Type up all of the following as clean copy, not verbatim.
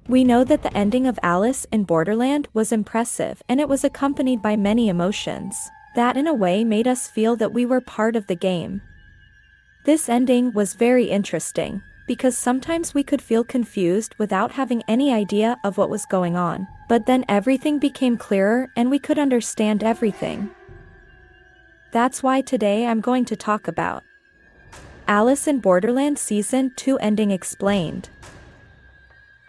We know that the ending of Alice in Borderland was impressive, and it was accompanied by many emotions that in a way made us feel that we were part of the game. This ending was very interesting, because sometimes we could feel confused without having any idea of what was going on, but then everything became clearer and we could understand everything. That's why today I'm going to talk about Alice in Borderland Season 2 Ending Explained.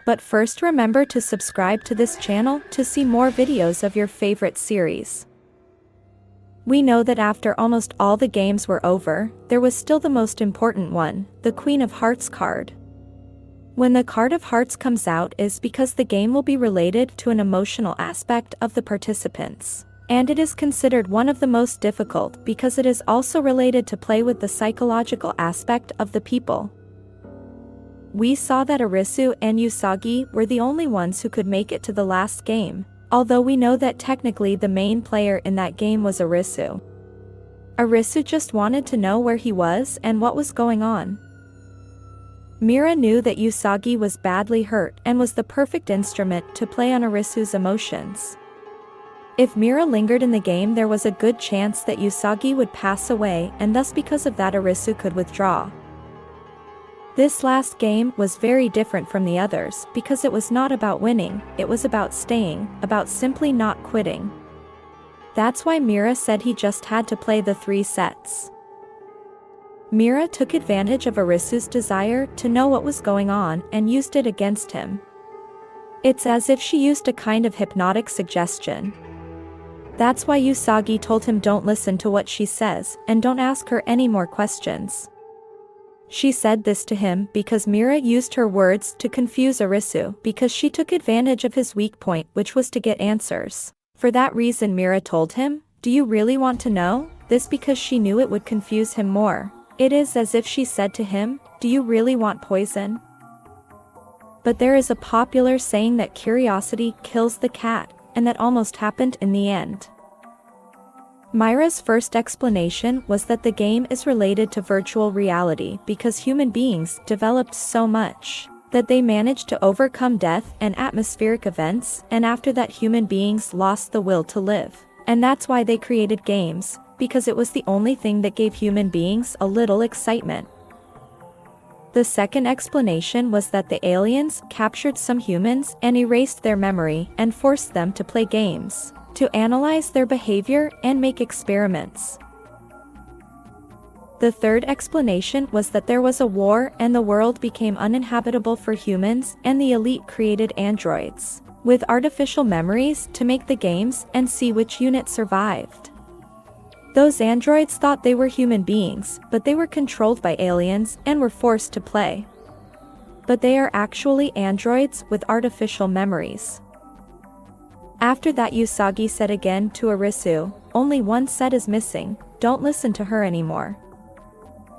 But first, remember to subscribe to this channel to see more videos of your favorite series. We know that after almost all the games were over, there was still the most important one, the Queen of Hearts card. When the card of hearts comes out is because the game will be related to an emotional aspect of the participants. And it is considered one of the most difficult because it is also related to play with the psychological aspect of the people. We saw that Arisu and Usagi were the only ones who could make it to the last game, although we know that technically the main player in that game was Arisu. Arisu just wanted to know where he was and what was going on. Mira knew that Usagi was badly hurt and was the perfect instrument to play on Arisu's emotions. If Mira lingered in the game, there was a good chance that Usagi would pass away, and thus because of that Arisu could withdraw. This last game was very different from the others because it was not about winning, it was about staying, about simply not quitting. That's why Mira said he just had to play the 3 sets. Mira took advantage of Arisu's desire to know what was going on and used it against him. It's as if she used a kind of hypnotic suggestion. That's why Usagi told him don't listen to what she says and don't ask her any more questions. She said this to him because Mira used her words to confuse Arisu because she took advantage of his weak point, which was to get answers. For that reason Mira told him, "Do you really want to know?" This because she knew it would confuse him more. It is as if she said to him, "Do you really want poison?" But there is a popular saying that curiosity kills the cat, and that almost happened in the end. Mira's first explanation was that the game is related to virtual reality because human beings developed so much that they managed to overcome death and atmospheric events, and after that human beings lost the will to live. And that's why they created games, because it was the only thing that gave human beings a little excitement. The second explanation was that the aliens captured some humans and erased their memory and forced them to play games, to analyze their behavior and make experiments. The third explanation was that there was a war and the world became uninhabitable for humans, and the elite created androids with artificial memories to make the games and see which unit survived. Those androids thought they were human beings, but they were controlled by aliens and were forced to play. But they are actually androids with artificial memories. After that Usagi said again to Arisu, "Only one set is missing, don't listen to her anymore."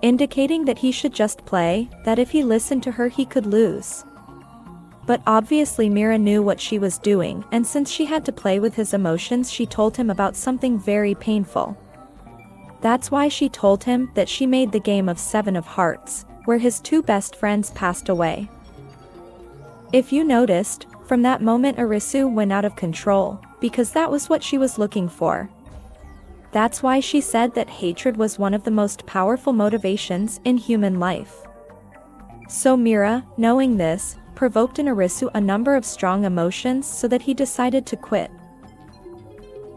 Indicating that he should just play, that if he listened to her he could lose. But obviously Mira knew what she was doing, and since she had to play with his emotions she told him about something very painful. That's why she told him that she made the game of 7 of Hearts, where his 2 best friends passed away. If you noticed, from that moment Arisu went out of control, because that was what she was looking for. That's why she said that hatred was one of the most powerful motivations in human life. So Mira, knowing this, provoked in Arisu a number of strong emotions so that he decided to quit.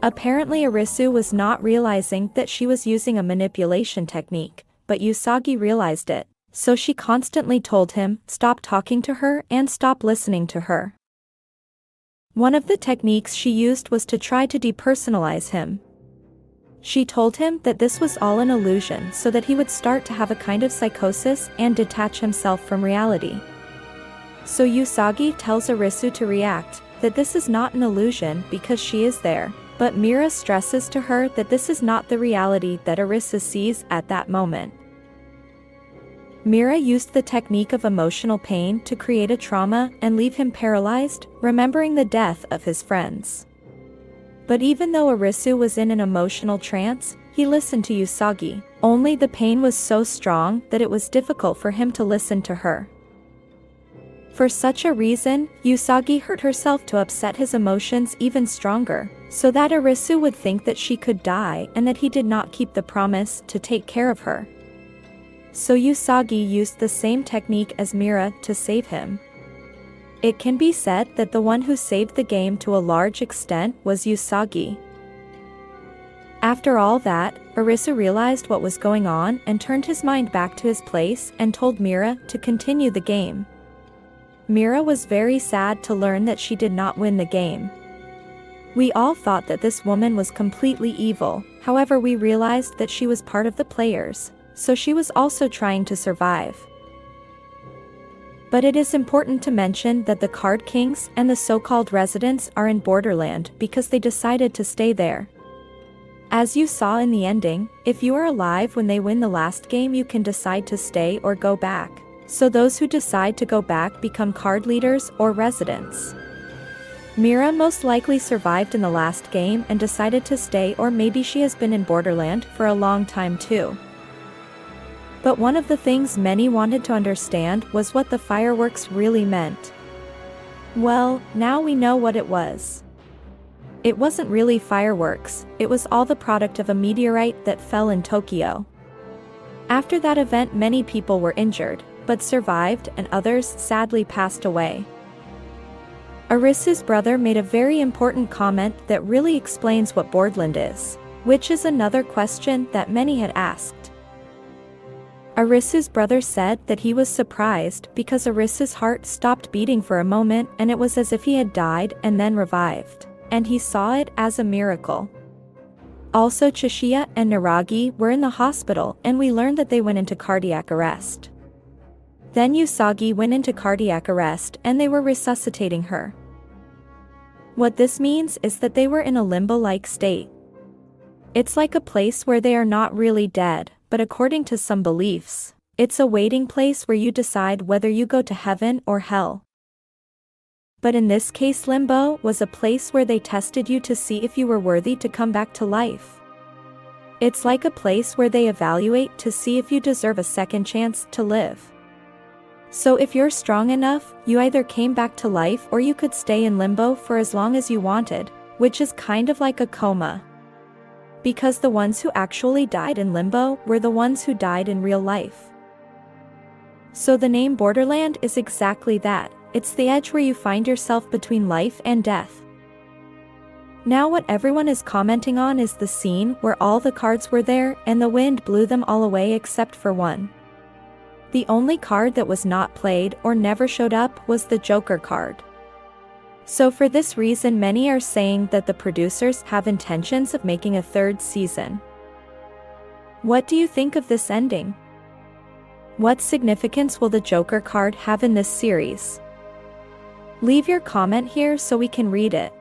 Apparently Arisu was not realizing that she was using a manipulation technique, but Usagi realized it, so she constantly told him, stop talking to her and stop listening to her. One of the techniques she used was to try to depersonalize him. She told him that this was all an illusion so that he would start to have a kind of psychosis and detach himself from reality. So Usagi tells Arisu to react, that this is not an illusion because she is there, but Mira stresses to her that this is not the reality that Arisu sees at that moment. Mira used the technique of emotional pain to create a trauma and leave him paralyzed, remembering the death of his friends. But even though Arisu was in an emotional trance, he listened to Usagi, only the pain was so strong that it was difficult for him to listen to her. For such a reason, Usagi hurt herself to upset his emotions even stronger, so that Arisu would think that she could die and that he did not keep the promise to take care of her. So Usagi used the same technique as Mira to save him. It can be said that the one who saved the game to a large extent was Usagi. After all that, Arisu realized what was going on and turned his mind back to his place and told Mira to continue the game. Mira was very sad to learn that she did not win the game. We all thought that this woman was completely evil, however we realized that she was part of the players, so she was also trying to survive. But it is important to mention that the Card Kings and the so-called residents are in Borderland because they decided to stay there. As you saw in the ending, if you are alive when they win the last game you can decide to stay or go back. So those who decide to go back become card leaders or residents. Mira most likely survived in the last game and decided to stay, or maybe she has been in Borderland for a long time too. But one of the things many wanted to understand was what the fireworks really meant. Well, now we know what it was. It wasn't really fireworks, it was all the product of a meteorite that fell in Tokyo. After that event many people were injured, but survived, and others sadly passed away. Arisu's brother made a very important comment that really explains what Borderland is, which is another question that many had asked. Arisu's brother said that he was surprised because Arisu's heart stopped beating for a moment and it was as if he had died and then revived, and he saw it as a miracle. Also Chishiya and Naragi were in the hospital and we learned that they went into cardiac arrest. Then Usagi went into cardiac arrest and they were resuscitating her. What this means is that they were in a limbo-like state. It's like a place where they are not really dead, but according to some beliefs, it's a waiting place where you decide whether you go to heaven or hell. But in this case limbo was a place where they tested you to see if you were worthy to come back to life. It's like a place where they evaluate to see if you deserve a second chance to live. So if you're strong enough, you either came back to life or you could stay in limbo for as long as you wanted, which is kind of like a coma. Because the ones who actually died in limbo were the ones who died in real life. So the name Borderland is exactly that, it's the edge where you find yourself between life and death. Now what everyone is commenting on is the scene where all the cards were there and the wind blew them all away except for one. The only card that was not played or never showed up was the Joker card. So for this reason many are saying that the producers have intentions of making a third season. What do you think of this ending? What significance will the Joker card have in this series? Leave your comment here so we can read it.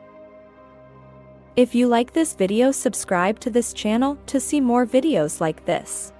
If you like this video, subscribe to this channel to see more videos like this.